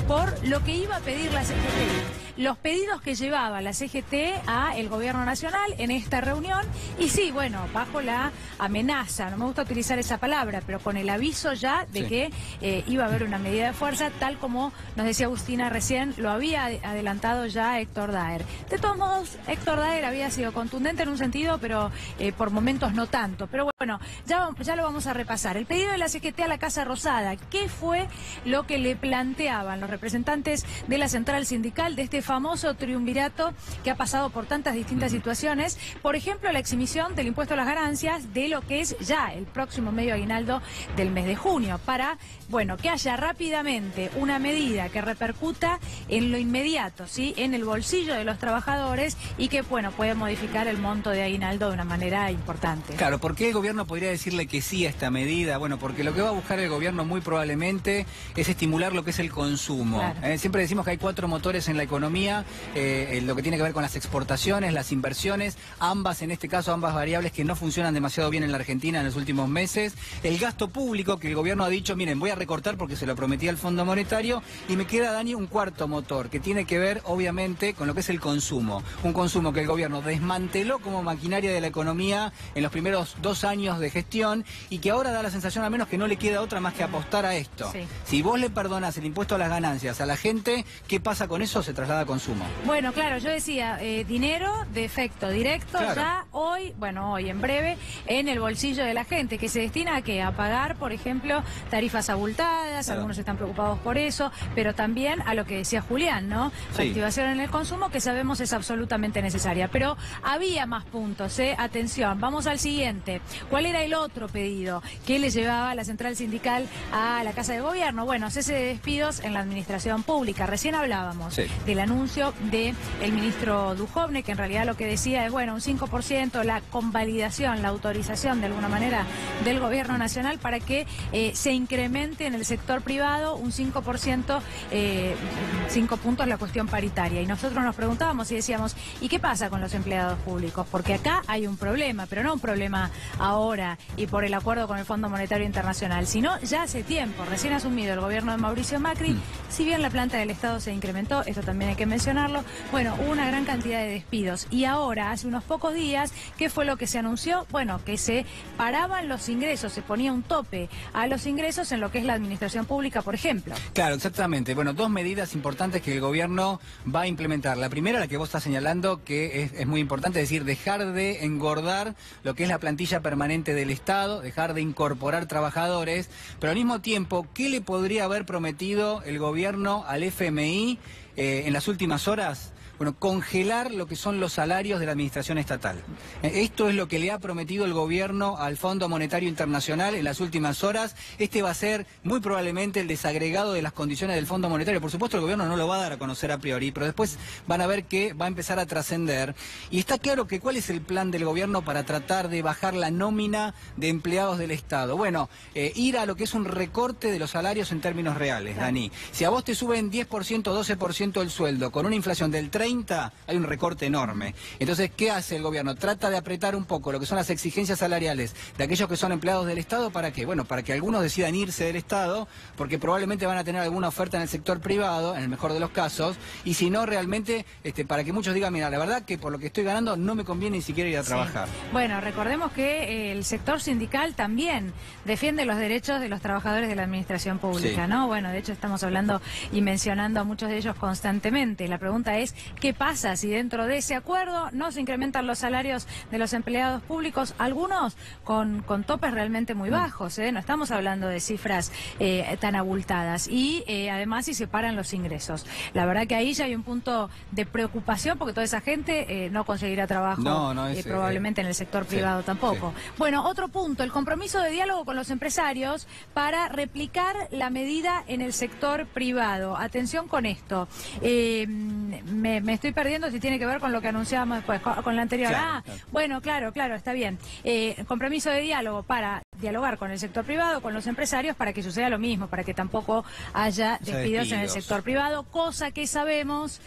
por lo que iba a pedir la CGT, los pedidos que llevaba la CGT a el gobierno nacional en esta reunión, y sí, bueno, bajo la amenaza, no me gusta utilizar esa palabra, pero con el aviso ya de que iba a haber una medida de fuerza, tal como nos decía Agustina recién, lo había adelantado ya Héctor Daer. De todos modos, Héctor Daer había sido contundente en un sentido, pero por momentos no tanto. Pero bueno, ya lo vamos a repasar. El pedido de la CGT a la Casa Rosada, ¿qué fue lo que le planteaban los representantes de la central sindical de este famoso triunvirato que ha pasado por tantas distintas situaciones? Por ejemplo, la exhibición del impuesto a las ganancias de lo que es ya el próximo medio aguinaldo del mes de junio, para, bueno, que haya rápidamente una medida que repercuta en lo inmediato, ¿sí?, en el bolsillo de los trabajadores y que, bueno, puede modificar el monto de aguinaldo de una manera importante. Claro, ¿por qué el gobierno podría decirle que sí a esta medida? Bueno, porque lo que va a buscar el gobierno muy probablemente es estimular lo que es el consumo. Claro. Siempre decimos que hay 4 motores en la economía, lo que tiene que ver con las exportaciones, las inversiones, ambas, en este caso, ambas variables que no funcionan demasiado bien en la Argentina en los últimos meses, el gasto público, que el gobierno ha dicho, miren, voy a recortar porque se lo prometía el Fondo Monetario, y me queda, Dani, un cuarto motor, que tiene que ver, obviamente, con lo que es el consumo. Un consumo que el gobierno desmanteló como maquinaria de la economía en los primeros 2 años de gestión, y que ahora da la sensación, al menos, que no le queda otra más que apostar a esto. Sí. Si vos le perdonás el impuesto a las ganancias a la gente, ¿qué pasa con eso? Se traslada a consumo. Bueno, claro, yo decía, dinero de efecto directo, claro, ya hoy, bueno, hoy en breve, en el bolsillo de la gente, que se destina a qué, a pagar, por ejemplo, tarifas abultadas, claro, algunos están preocupados por eso, pero también a lo que decía Julián, ¿no? Sí. Reactivación en el consumo, que sabemos es absolutamente necesaria. Pero había más puntos, ¿eh? Atención, vamos al siguiente. ¿Cuál era el otro pedido que le llevaba la central sindical a la Casa de Gobierno? Bueno, cese de despidos en la administración pública. Recién hablábamos del anuncio del ministro Duhovne, que en realidad lo que decía es, bueno, un 5%, la convalidación, la autorización de alguna manera del gobierno nacional para que se incremente en el sector privado un 5%, 5 puntos la cuestión paritaria. Y nosotros nos preguntábamos y decíamos, ¿y qué pasa con los empleados públicos? Porque acá hay un problema, pero no un problema ahora y por el acuerdo con el Fondo Monetario Internacional, sino ya hace tiempo, recién asumido el gobierno de Mauricio Macri, si bien la planta del Estado se incrementó, esto también hay que mencionarlo, bueno, hubo una gran cantidad de despidos. Y ahora, hace unos pocos días, ¿qué fue lo que se anunció? Bueno, que se paraban los ingresos, se ponía un tope a los ingresos en lo que es la administración pública, por ejemplo. Claro, exactamente. Bueno, 2 medidas importantes que el gobierno va a implementar. La primera, la que vos estás señalando, que es muy importante, es decir, dejar de engordar lo que es la plantilla permanente del Estado, dejar de incorporar trabajadores, pero al mismo tiempo, ¿qué le podría haber prometido el gobierno al FMI en las últimas horas? Bueno, congelar lo que son los salarios de la administración estatal. Esto es lo que le ha prometido el gobierno al Fondo Monetario Internacional en las últimas horas. Este va a ser muy probablemente el desagregado de las condiciones del Fondo Monetario. Por supuesto, el gobierno no lo va a dar a conocer a priori, pero después van a ver que va a empezar a trascender. Y está claro que cuál es el plan del gobierno para tratar de bajar la nómina de empleados del Estado. Bueno, ir a lo que es un recorte de los salarios en términos reales, Dani. Si a vos te suben 10%, 12% el sueldo, con una inflación del 30%, hay un recorte enorme. Entonces, ¿qué hace el gobierno? Trata de apretar un poco lo que son las exigencias salariales de aquellos que son empleados del Estado. ¿Para qué? Bueno, para que algunos decidan irse del Estado, porque probablemente van a tener alguna oferta en el sector privado, en el mejor de los casos, y si no, realmente, para que muchos digan, mira, la verdad que por lo que estoy ganando no me conviene ni siquiera ir a trabajar. Bueno, recordemos que el sector sindical también defiende los derechos de los trabajadores de la administración pública, ¿no? Bueno, de hecho estamos hablando y mencionando a muchos de ellos constantemente. La pregunta es, ¿qué pasa si dentro de ese acuerdo no se incrementan los salarios de los empleados públicos? Algunos con topes realmente muy bajos, no estamos hablando de cifras tan abultadas. Y además si se paran los ingresos. La verdad que ahí ya hay un punto de preocupación porque toda esa gente no conseguirá trabajo, probablemente en el sector privado tampoco. Bueno, otro punto, el compromiso de diálogo con los empresarios para replicar la medida en el sector privado. Atención con esto. Me estoy perdiendo si tiene que ver con lo que anunciábamos después, con la anterior. Bueno, claro, está bien. Compromiso de diálogo para dialogar con el sector privado, con los empresarios, para que suceda lo mismo, para que tampoco haya despidos en el sector privado, cosa que sabemos,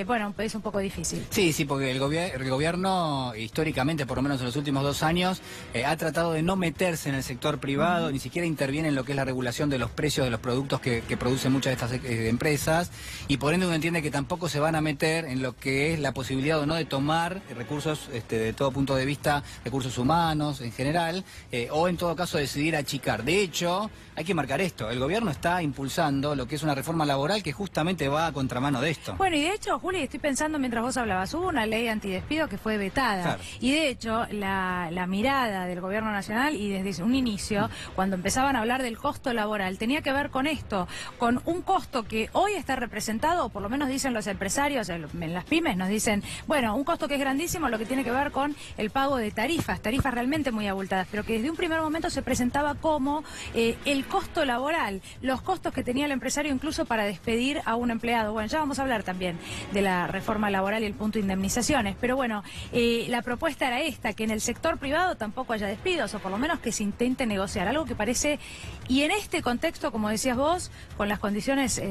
bueno, es un poco difícil. Sí, sí, porque el gobierno, históricamente, por lo menos en los últimos 2 años, ha tratado de no meterse en el sector privado, ni siquiera interviene en lo que es la regulación de los precios de los productos que producen muchas de estas empresas, y por ende uno entiende que tampoco se van a meter en lo que es la posibilidad o no de tomar recursos de todo punto de vista, recursos humanos en general, o en todo caso decidir achicar. De hecho, hay que marcar esto, el gobierno está impulsando lo que es una reforma laboral que justamente va a contramano de esto. Bueno, y de hecho, Juli, estoy pensando mientras vos hablabas, hubo una ley antidespido que fue vetada, claro. Y de hecho, la mirada del gobierno nacional, y desde un inicio, cuando empezaban a hablar del costo laboral, tenía que ver con esto, con un costo que hoy está representado, o por lo menos dicen los empresarios, en las pymes nos dicen, bueno, un costo que es grandísimo, lo que tiene que ver con el pago de tarifas realmente muy abultadas, pero que desde un primer momento se presentaba como el costo laboral, los costos que tenía el empresario incluso para despedir a un empleado. Bueno, ya vamos a hablar también de la reforma laboral y el punto de indemnizaciones, pero bueno, la propuesta era esta, que en el sector privado tampoco haya despidos, o por lo menos que se intente negociar, algo que parece, y en este contexto, como decías vos, con las condiciones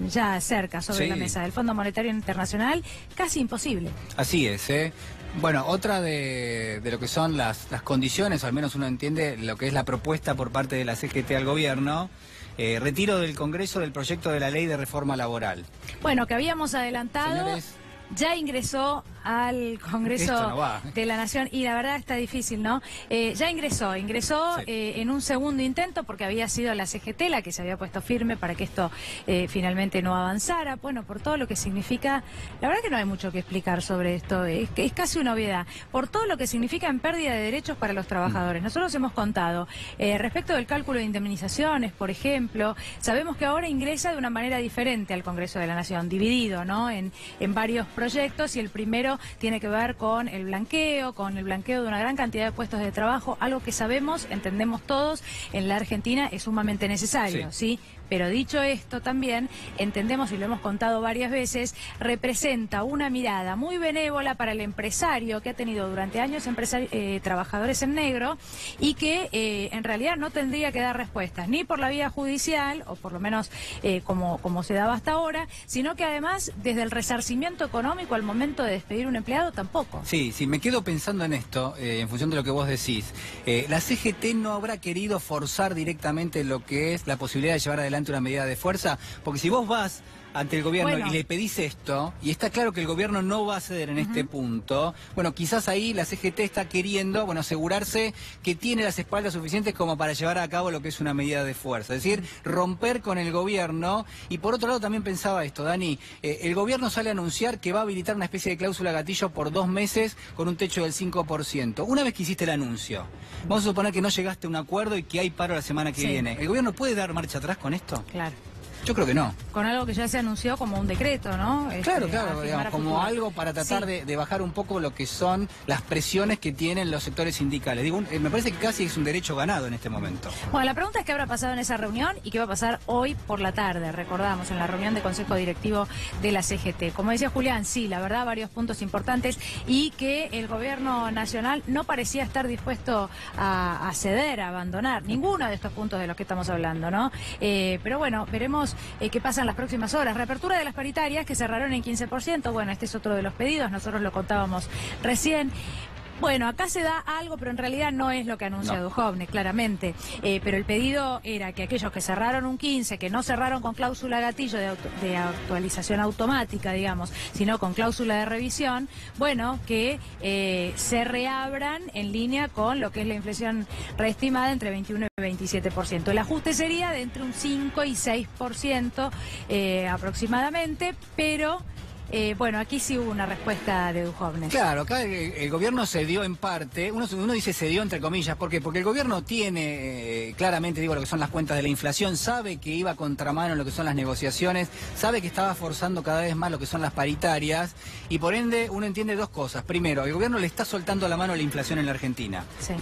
ya cerca sobre la mesa del Fondo Monetario Internacional, casi imposible. Así es, Bueno, otra de lo que son las condiciones, o al menos uno entiende lo que es la propuesta por parte de la CGT al gobierno, retiro del Congreso del proyecto de la ley de reforma laboral. Bueno, que habíamos adelantado, señores, ya ingresó al Congreso de la Nación, y la verdad está difícil, ¿no? Ya ingresó sí, en un segundo intento, porque había sido la CGT la que se había puesto firme para que esto finalmente no avanzara, bueno, por todo lo que significa, la verdad que no hay mucho que explicar sobre esto, es casi una obviedad, por todo lo que significa en pérdida de derechos para los trabajadores. Nosotros hemos contado, respecto del cálculo de indemnizaciones, por ejemplo, sabemos que ahora ingresa de una manera diferente al Congreso de la Nación, dividido, ¿no? En varios proyectos, y el primero tiene que ver con el blanqueo de una gran cantidad de puestos de trabajo, algo que sabemos, entendemos todos, en la Argentina es sumamente necesario, ¿sí? Pero dicho esto también, entendemos, y lo hemos contado varias veces, representa una mirada muy benévola para el empresario que ha tenido durante años trabajadores en negro, y que en realidad no tendría que dar respuestas, ni por la vía judicial, o por lo menos como se daba hasta ahora, sino que además desde el resarcimiento económico al momento de despedir un empleado tampoco. Sí, me quedo pensando en esto, en función de lo que vos decís. La CGT no habrá querido forzar directamente lo que es la posibilidad de llevar adelante una medida de fuerza, porque si vos vas ante el gobierno y le pedís esto, y está claro que el gobierno no va a ceder en este punto, bueno, quizás ahí la CGT está queriendo, bueno, asegurarse que tiene las espaldas suficientes como para llevar a cabo lo que es una medida de fuerza, es decir, romper con el gobierno. Y por otro lado también pensaba esto, Dani, el gobierno sale a anunciar que va a habilitar una especie de cláusula gatillo por 2 meses con un techo del 5%. Una vez que hiciste el anuncio, vamos a suponer que no llegaste a un acuerdo y que hay paro la semana que viene, ¿el gobierno puede dar marcha atrás con esto? Claro. Yo creo que no. Con algo que ya se anunció como un decreto, ¿no? Claro, digamos, como algo para tratar de bajar un poco lo que son las presiones que tienen los sectores sindicales. Digo, me parece que casi es un derecho ganado en este momento. Bueno, la pregunta es qué habrá pasado en esa reunión y qué va a pasar hoy por la tarde, recordamos, en la reunión de Consejo Directivo de la CGT. Como decía Julián, sí, la verdad, varios puntos importantes, y que el gobierno nacional no parecía estar dispuesto a ceder, a abandonar ninguno de estos puntos de los que estamos hablando, ¿no? Pero bueno, veremos qué pasa en las próximas horas. Reapertura de las paritarias, que cerraron en 15%. Bueno, este es otro de los pedidos, nosotros lo contábamos recién. Bueno, acá se da algo, pero en realidad no es lo que anuncia Duhovne, claramente. Pero el pedido era que aquellos que cerraron un 15, que no cerraron con cláusula gatillo de actualización automática, digamos, sino con cláusula de revisión, bueno, que se reabran en línea con lo que es la inflación reestimada entre 21 y 27%. El ajuste sería de entre un 5 y 6% aproximadamente, pero... bueno, aquí sí hubo una respuesta de Duhovne. Claro, acá el gobierno cedió en parte, uno dice cedió entre comillas, ¿por qué? Porque el gobierno tiene claramente, digo, lo que son las cuentas de la inflación, sabe que iba a contramano en lo que son las negociaciones, sabe que estaba forzando cada vez más lo que son las paritarias, y por ende uno entiende dos cosas. Primero, el gobierno le está soltando la mano a la inflación en la Argentina. Sí.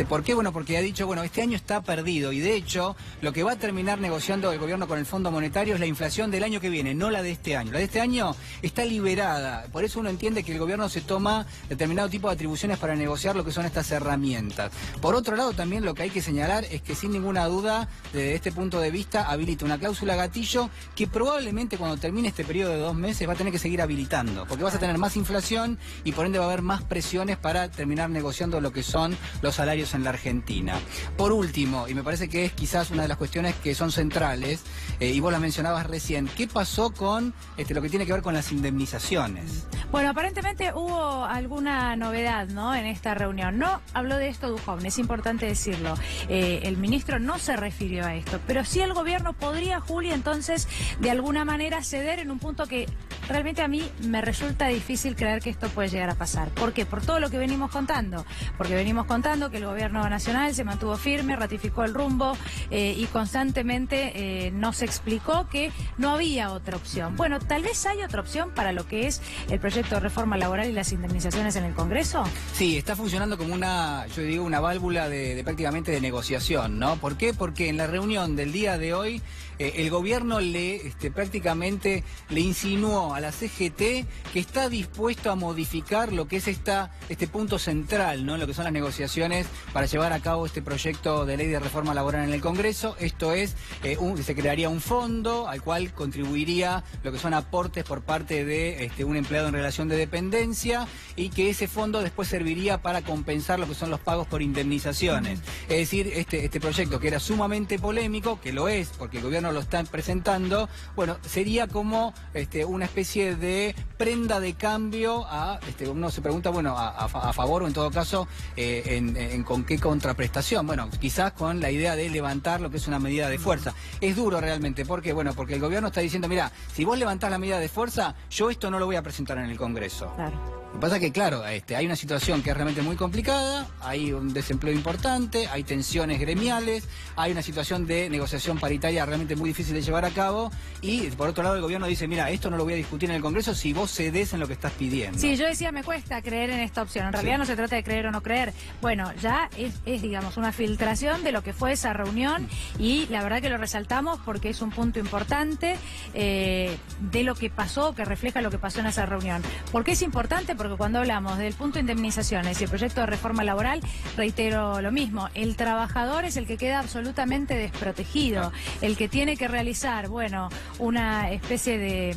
¿Por qué? Bueno, porque ha dicho, bueno, este año está perdido, y de hecho, lo que va a terminar negociando el gobierno con el Fondo Monetario es la inflación del año que viene, no la de este año. La de este año está está liberada. Por eso uno entiende que el gobierno se toma determinado tipo de atribuciones para negociar lo que son estas herramientas. Por otro lado, también lo que hay que señalar es que sin ninguna duda, desde este punto de vista, habilita una cláusula gatillo que probablemente cuando termine este periodo de 2 meses va a tener que seguir habilitando, porque vas a tener más inflación y por ende va a haber más presiones para terminar negociando lo que son los salarios en la Argentina. Por último, y me parece que es quizás una de las cuestiones que son centrales, y vos la mencionabas recién, ¿qué pasó con lo que tiene que ver con las indemnizaciones? Bueno, aparentemente hubo alguna novedad, ¿no?, en esta reunión. No habló de esto Duhovne, es importante decirlo. El ministro no se refirió a esto, pero sí el gobierno podría, Juli, entonces, de alguna manera ceder en un punto que realmente a mí me resulta difícil creer que esto puede llegar a pasar. ¿Por qué? Por todo lo que venimos contando. Porque venimos contando que el gobierno nacional se mantuvo firme, ratificó el rumbo y constantemente nos explicó que no había otra opción. Bueno, tal vez hay otra opción para lo que es el proyecto de reforma laboral y las indemnizaciones en el Congreso. Sí, está funcionando como una válvula de prácticamente de negociación, ¿no? ¿Por qué? Porque en la reunión del día de hoy el gobierno prácticamente le insinuó a la CGT que está dispuesto a modificar lo que es este punto central, ¿no?, lo que son las negociaciones para llevar a cabo este proyecto de ley de reforma laboral en el Congreso. Esto es, se crearía un fondo al cual contribuiría lo que son aportes por parte de un empleado en relación de dependencia y que ese fondo después serviría para compensar lo que son los pagos por indemnizaciones. Es decir, este proyecto que era sumamente polémico, que lo es porque el gobierno lo está presentando, bueno, sería como una especie de prenda de cambio a, uno se pregunta, bueno, a favor o en todo caso, con qué contraprestación. Bueno, quizás con la idea de levantar lo que es una medida de fuerza. Es duro realmente, ¿por qué? Bueno, porque el gobierno está diciendo, mira, si vos levantás la medida de fuerza, yo esto no lo voy a presentar en el Congreso. Claro. Lo que pasa es que, claro, hay una situación que es realmente muy complicada, hay un desempleo importante, hay tensiones gremiales, hay una situación de negociación paritaria realmente muy difícil de llevar a cabo y, por otro lado, el gobierno dice, mira, esto no lo voy a discutir en el Congreso si vos cedés en lo que estás pidiendo. Sí, yo decía, me cuesta creer en esta opción. En realidad no se trata de creer o no creer. Bueno, ya es digamos, una filtración de lo que fue esa reunión y la verdad que lo resaltamos porque es un punto importante de lo que pasó, que refleja lo que pasó en esa reunión. ¿Por qué es importante? Porque cuando hablamos del punto de indemnizaciones y el proyecto de reforma laboral, reitero lo mismo, el trabajador es el que queda absolutamente desprotegido, el que tiene que realizar, bueno, una especie de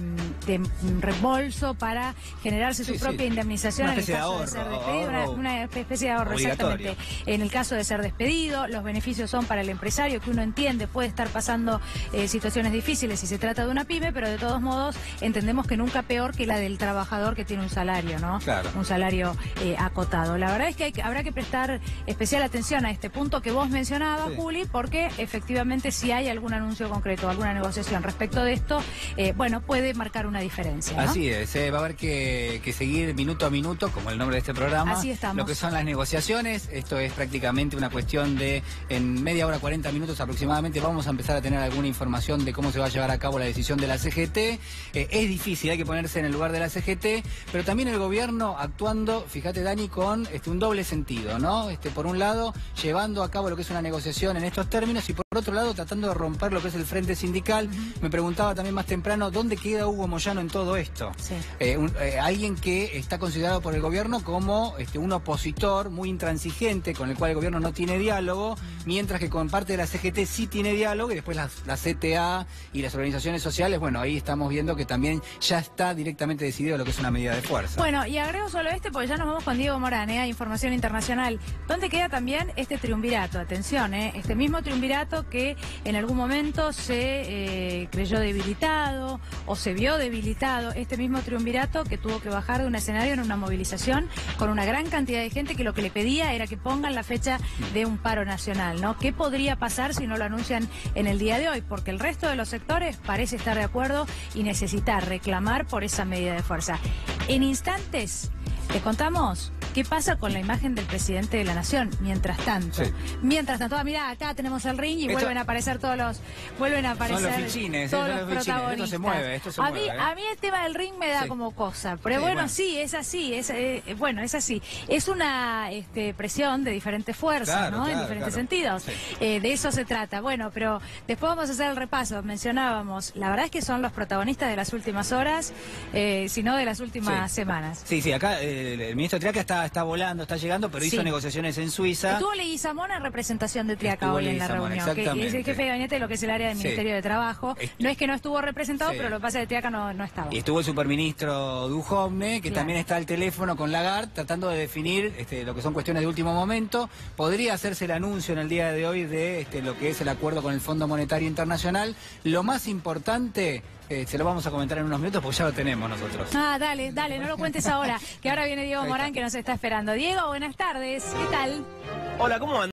reembolso para generarse su propia indemnización en el caso de ser despedido, una especie de ahorro, exactamente. En el caso de ser despedido, los beneficios son para el empresario, que uno entiende puede estar pasando situaciones difíciles si se trata de una pyme, pero de todos modos entendemos que nunca peor que la del trabajador que tiene un salario, ¿no? Claro. Un salario acotado. La verdad es que habrá que prestar especial atención a este punto que vos mencionabas, sí, Juli, porque efectivamente si hay algún anuncio concreto, alguna negociación respecto de esto, bueno, puede marcar una diferencia, ¿no? Así es, va a haber que seguir minuto a minuto, como el nombre de este programa, así estamos, lo que son las negociaciones. Esto es prácticamente una cuestión de, en media hora, 40 minutos aproximadamente, vamos a empezar a tener alguna información de cómo se va a llevar a cabo la decisión de la CGT. Es difícil, hay que ponerse en el lugar de la CGT, pero también el gobierno actuando, fíjate Dani, con un doble sentido, ¿no? Por un lado, llevando a cabo lo que es una negociación en estos términos y por otro lado, tratando de romper lo que es el frente sindical. Me preguntaba también más temprano, ¿dónde queda Hugo Moyano en todo esto? Sí. Alguien que está considerado por el gobierno como un opositor muy intransigente, con el cual el gobierno no tiene diálogo, mientras que con parte de la CGT sí tiene diálogo y después la CTA y las organizaciones sociales, bueno, ahí estamos viendo que también ya está directamente decidido lo que es una medida de fuerza. Bueno, y agrego solo porque ya nos vamos con Diego Morán, Información Internacional. ¿Dónde queda también este triunvirato? Atención, este mismo triunvirato que en algún momento se creyó debilitado o se vio debilitado, este mismo triunvirato que tuvo que bajar de un escenario en una movilización con una gran cantidad de gente que lo que le pedía era que pongan la fecha de un paro nacional, ¿no? ¿Qué podría pasar si no lo anuncian en el día de hoy? Porque el resto de los sectores parece estar de acuerdo y necesitar reclamar por esa medida de fuerza. En instantes Te contamos qué pasa con la imagen del presidente de la Nación mientras tanto. Sí. Mientras tanto, mira, acá tenemos el ring y vuelven a aparecer todos los... Vuelven a aparecer son los fichines, todos los fichines. protagonistas. Esto se mueve. A mí el tema del ring me da como cosa. Pero bueno, sí, es así. Es así. Es una presión de diferentes fuerzas, ¿no? En diferentes sentidos. Sí. De eso se trata. Bueno, pero después vamos a hacer el repaso. Mencionábamos, la verdad es que son los protagonistas de las últimas horas, sino de las últimas semanas. Sí, acá el ministro Triaca está volando, está llegando, pero hizo negociaciones en Suiza. Estuvo Leguizamón en representación de Triaca hoy en la reunión, que es el jefe de gabinete de lo que es el área del Ministerio de Trabajo. No es que no estuvo representado, pero lo que pasa es que Triaca no estaba. Y estuvo el superministro Duhovne, que también está al teléfono con Lagarde, tratando de definir lo que son cuestiones de último momento. Podría hacerse el anuncio en el día de hoy de lo que es el acuerdo con el Fondo Monetario Internacional. Lo más importante... se lo vamos a comentar en unos minutos porque ya lo tenemos nosotros. Dale, no lo cuentes ahora, que ahora viene Diego Morán que nos está esperando. Diego, buenas tardes, ¿qué tal? Hola, ¿cómo andas?